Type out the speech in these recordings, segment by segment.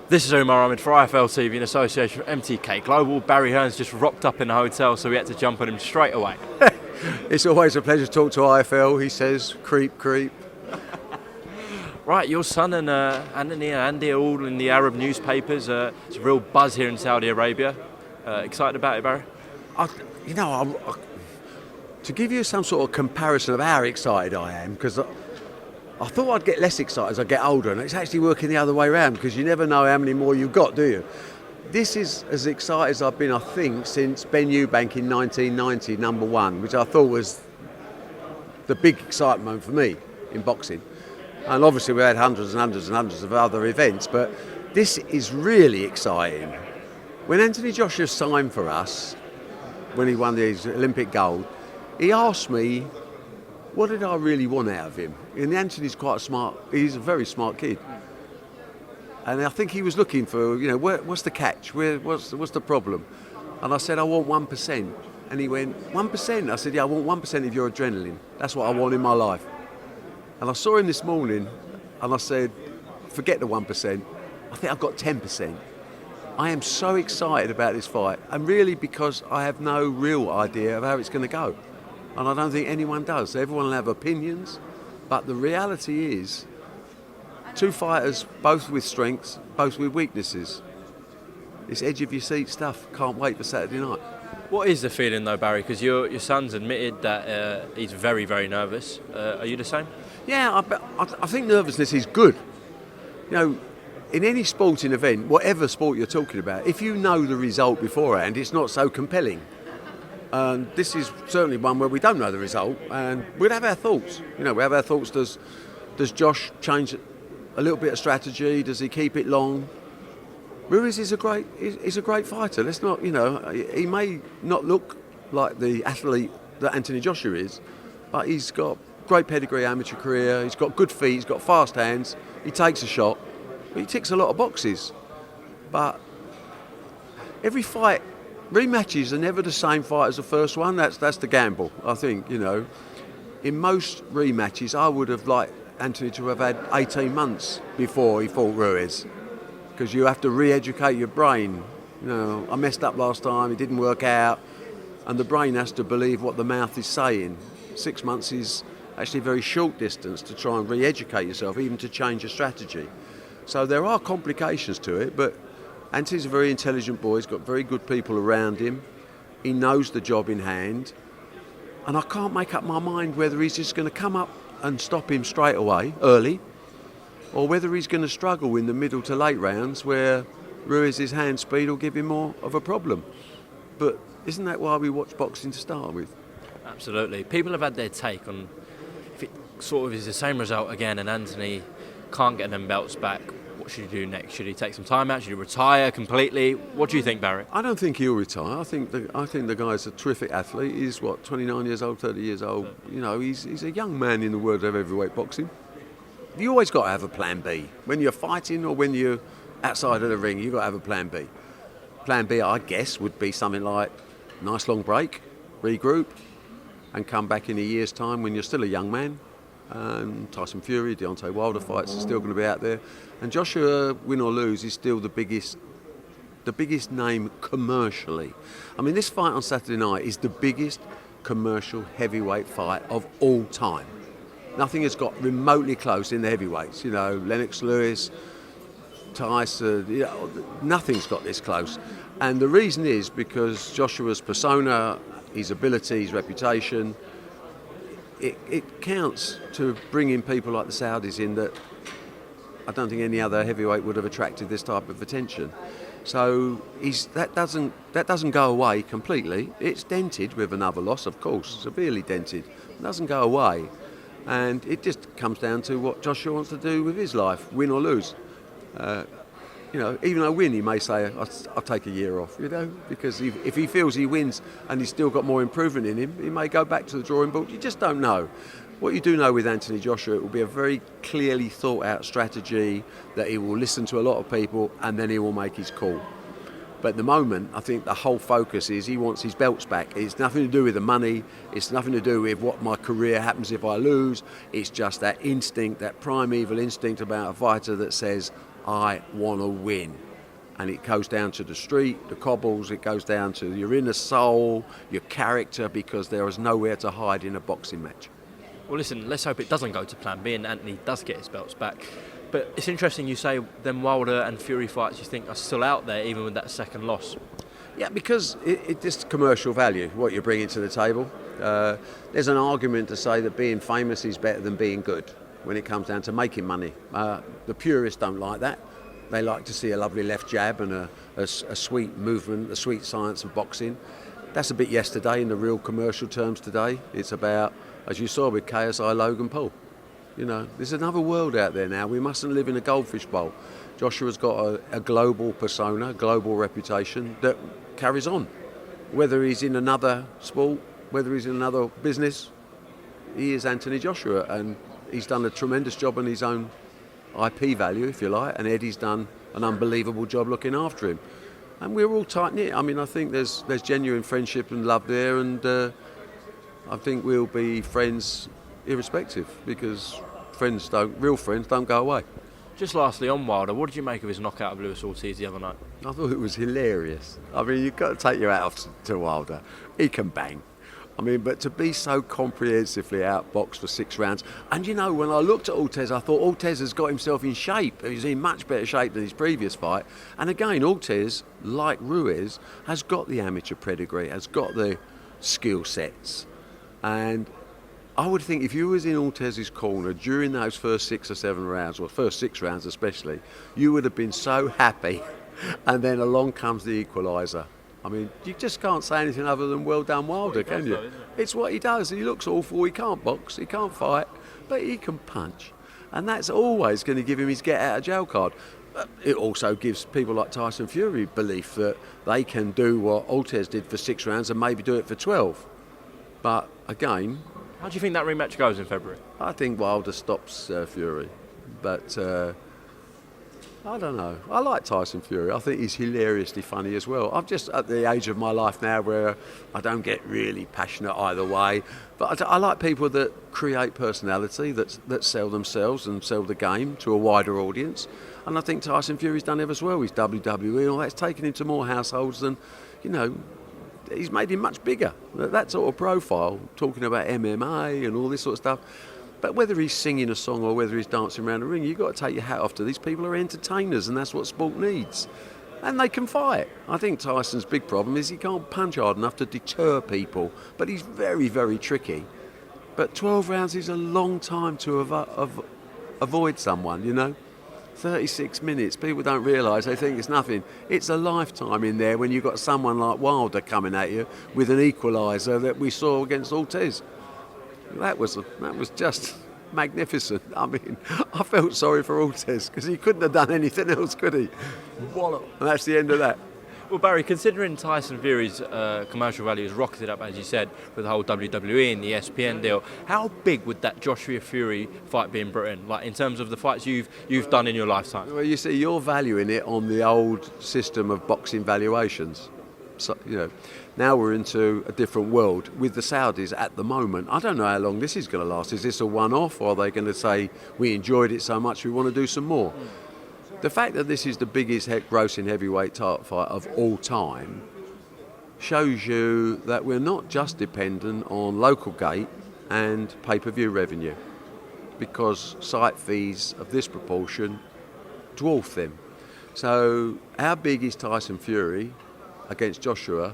This is Umar Ahmed for IFL TV in association with MTK Global. Barry Hearn's just rocked up in the hotel, so we had to jump on him straight away. It's always a pleasure to talk to IFL, he says. Creep, creep. Right, your son and Andy are all in the Arab newspapers. It's a real buzz here in Saudi Arabia. Excited about it, Barry? To give you some sort of comparison of how excited I am, because I thought I'd get less excited as I get older, and it's actually working the other way around, because you never know how many more you've got, do you? This is as excited as I've been, I think, since Ben Eubank in 1990, number one, which I thought was the big excitement for me in boxing. And obviously we had hundreds and hundreds and hundreds of other events, but this is really exciting. When Anthony Joshua signed for us, when he won his Olympic gold, he asked me, what did I really want out of him? And Anthony's quite smart, he's a very smart kid. And I think he was looking for, what's the catch? What's the problem? And I said, I want 1%. And he went, 1%? I said, yeah, I want 1% of your adrenaline. That's what I want in my life. And I saw him this morning, and I said, forget the 1%. I think I've got 10%. I am so excited about this fight, and really because I have no real idea of how it's going to go. And I don't think anyone does. Everyone will have opinions, but the reality is, two fighters, both with strengths, both with weaknesses. It's edge of your seat stuff. Can't wait for Saturday night. What is the feeling though, Barry? Because your son's admitted that he's very, very nervous. Are you the same? Yeah, I think nervousness is good. In any sporting event, whatever sport you're talking about, if you know the result beforehand, it's not so compelling. And this is certainly one where we don't know the result, and we'd have our thoughts. We have our thoughts. Does Josh change a little bit of strategy? Does he keep it long? Ruiz is a great fighter. Let's not, he may not look like the athlete that Anthony Joshua is, but he's got great pedigree, amateur career. He's got good feet. He's got fast hands. He takes a shot. But he ticks a lot of boxes. But every fight, rematches are never the same fight as the first one. That's the gamble, I think. In most rematches, I would have liked Anthony to have had 18 months before he fought Ruiz, because you have to re-educate your brain. I messed up last time, it didn't work out, and the brain has to believe what the mouth is saying. 6 months is actually a very short distance to try and re-educate yourself, even to change your strategy. So there are complications to it, but Anthony's a very intelligent boy. He's got very good people around him. He knows the job in hand. And I can't make up my mind whether he's just going to come up and stop him straight away, early, or whether he's going to struggle in the middle to late rounds where Ruiz's hand speed will give him more of a problem. But isn't that why we watch boxing to start with? Absolutely. People have had their take on if it sort of is the same result again and Anthony can't get them belts back. What should he do next? Should he take some time out? Should he retire completely? What do you think, Barry? I don't think he'll retire. I think the guy's a terrific athlete. He's 29 years old, 30 years old. He's a young man in the world of heavyweight boxing. You always got to have a plan B. When you're fighting or when you're outside of the ring, you've got to have a plan B. Plan B, I guess, would be something like nice long break, regroup, and come back in a year's time when you're still a young man. Tyson Fury, Deontay Wilder fights are still going to be out there, and Joshua, win or lose, is still the biggest name commercially. I mean, this fight on Saturday night is the biggest commercial heavyweight fight of all time. Nothing has got remotely close in the heavyweights. Lennox Lewis, Tyson, nothing's got this close, and the reason is because Joshua's persona, his ability, his reputation. It counts to bring in people like the Saudis in that I don't think any other heavyweight would have attracted this type of attention. So that doesn't go away completely. It's dented with another loss, of course, severely dented. It doesn't go away, and it just comes down to what Joshua wants to do with his life, win or lose. Even though win, he may say, I'll take a year off, because if he feels he wins and he's still got more improvement in him, he may go back to the drawing board. You just don't know. What you do know with Anthony Joshua, it will be a very clearly thought out strategy that he will listen to a lot of people and then he will make his call. But at the moment, I think the whole focus is he wants his belts back. It's nothing to do with the money. It's nothing to do with what my career happens if I lose. It's just that instinct, that primeval instinct about a fighter that says, I want to win. And it goes down to the street, the cobbles, it goes down to your inner soul, your character, because there is nowhere to hide in a boxing match. Well, listen, let's hope it doesn't go to plan B and Anthony does get his belts back. But it's interesting you say them Wilder and Fury fights you think are still out there even with that second loss. Yeah, because it's commercial value, what you're bringing to the table. There's an argument to say that being famous is better than being good when it comes down to making money. The purists don't like that. They like to see a lovely left jab and a sweet movement, a sweet science of boxing. That's a bit yesterday in the real commercial terms today. It's about, as you saw with KSI Logan Paul. You know, there's another world out there now. We mustn't live in a goldfish bowl. Joshua's got a global persona, global reputation that carries on. Whether he's in another sport, whether he's in another business, he is Anthony Joshua, and he's done a tremendous job on his own IP value, if you like, and Eddie's done an unbelievable job looking after him. And we're all tight-knit. I mean, I think there's genuine friendship and love there, and I think we'll be friends irrespective, because real friends don't go away. Just lastly, on Wilder, what did you make of his knockout of Luis Ortiz the other night? I thought it was hilarious. I mean, you've got to take your hat off to Wilder. He can bang. I mean, but to be so comprehensively outboxed for 6 rounds. And you know, when I looked at Ortiz, I thought Ortiz has got himself in shape. He's in much better shape than his previous fight. And again, Ortiz, like Ruiz, has got the amateur pedigree, has got the skill sets. And I would think if you was in Ortiz's corner during those first 6 or 7 rounds, or first 6 rounds especially, you would have been so happy. And then along comes the equaliser. I mean, you just can't say anything other than well done Wilder, can you? Though, it's what he does. He looks awful. He can't box. He can't fight. But he can punch. And that's always going to give him his get-out-of-jail card. It also gives people like Tyson Fury belief that they can do what Ortiz did for 6 rounds and maybe do it for 12. But again... How do you think that rematch goes in February? I think Wilder stops Fury. But... I don't know. I like Tyson Fury. I think he's hilariously funny as well. I'm just at the age of my life now where I don't get really passionate either way. But I like people that create personality, that sell themselves and sell the game to a wider audience. And I think Tyson Fury's done ever as well. He's WWE and all that's taken him to more households than, you know, he's made him much bigger. That sort of profile, talking about MMA and all this sort of stuff. But whether he's singing a song or whether he's dancing around the ring, you've got to take your hat off to these people are entertainers, and that's what sport needs. And they can fight. I think Tyson's big problem is he can't punch hard enough to deter people, but he's very, very tricky. But 12 rounds is a long time to avoid someone, you know. 36 minutes, people don't realise, they think it's nothing. It's a lifetime in there when you've got someone like Wilder coming at you with an equaliser that we saw against Ortiz. That was just magnificent. I mean, I felt sorry for Ortiz because he couldn't have done anything else, could he? Wallop. And that's the end of that. Well, Barry, considering Tyson Fury's commercial value has rocketed up, as you said, with the whole WWE and the ESPN deal, how big would that Joshua Fury fight be in Britain? Like in terms of the fights you've done in your lifetime? Well, you see, you're valuing it on the old system of boxing valuations. So, you know, now we're into a different world with the Saudis at the moment. I don't know how long this is going to last. Is this a one-off, or are they going to say we enjoyed it so much we want to do some more? The fact that this is the biggest grossing heavyweight title fight of all time shows you that we're not just dependent on local gate and pay-per-view revenue, because site fees of this proportion dwarf them. So how big is Tyson Fury against Joshua?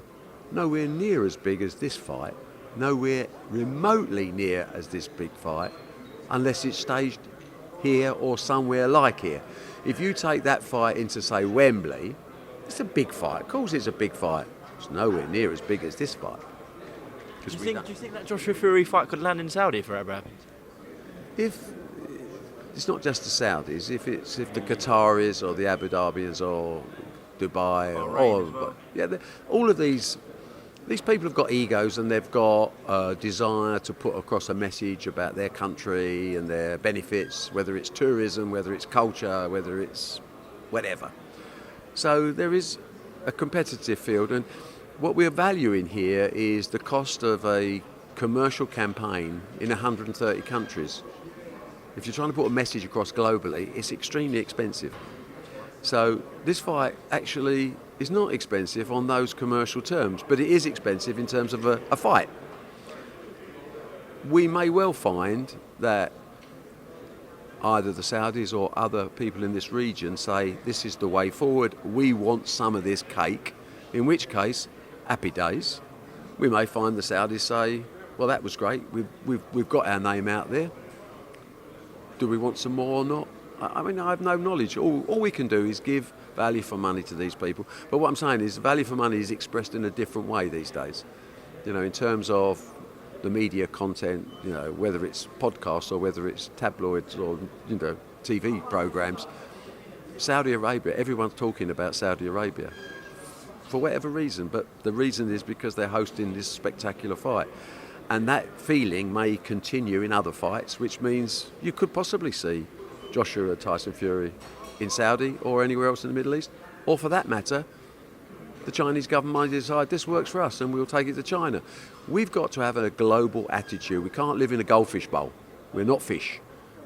Nowhere near as big as this fight, nowhere remotely near as this big fight, unless it's staged here or somewhere like here. If you take that fight into, say, Wembley, it's a big fight. Of course it's a big fight. It's nowhere near as big as this fight. Do you think that Joshua Fury fight could land in Saudi if it ever happens? If it's not just the Saudis, if the Qataris or the Abu Dhabis or Dubai all of these people have got egos and they've got a desire to put across a message about their country and their benefits, whether it's tourism, whether it's culture, whether it's whatever. So there is a competitive field, and what we're valuing here is the cost of a commercial campaign in 130 countries. If you're trying to put a message across globally, it's extremely expensive. So this fight actually is not expensive on those commercial terms, but it is expensive in terms of a fight. We may well find that either the Saudis or other people in this region say this is the way forward, we want some of this cake, in which case, happy days. We may find the Saudis say, well, that was great, we've got our name out there. Do we want some more or not? I mean, I have no knowledge. All we can do is give value for money to these people. But what I'm saying is value for money is expressed in a different way these days. You know, in terms of the media content, you know, whether it's podcasts or whether it's tabloids or, you know, TV programs. Saudi Arabia, everyone's talking about Saudi Arabia for whatever reason, but the reason is because they're hosting this spectacular fight. And that feeling may continue in other fights, which means you could possibly see Joshua Tyson Fury in Saudi or anywhere else in the Middle East, or for that matter, the Chinese government might decide this works for us and we'll take it to China. We've got to have a global attitude. We can't live in a goldfish bowl. We're not fish.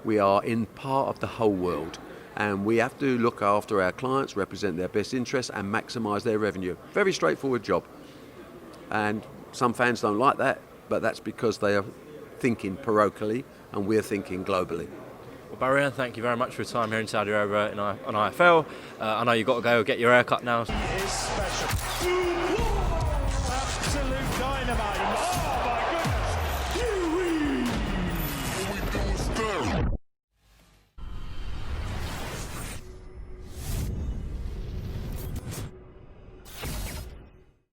We are in part of the whole world, and we have to look after our clients, represent their best interests and maximise their revenue. Very straightforward job. And some fans don't like that, but that's because they are thinking parochially and we're thinking globally. Well, Barry, thank you very much for your time here in Saudi Arabia on IFL. I know you've got to go get your hair cut now. Is special.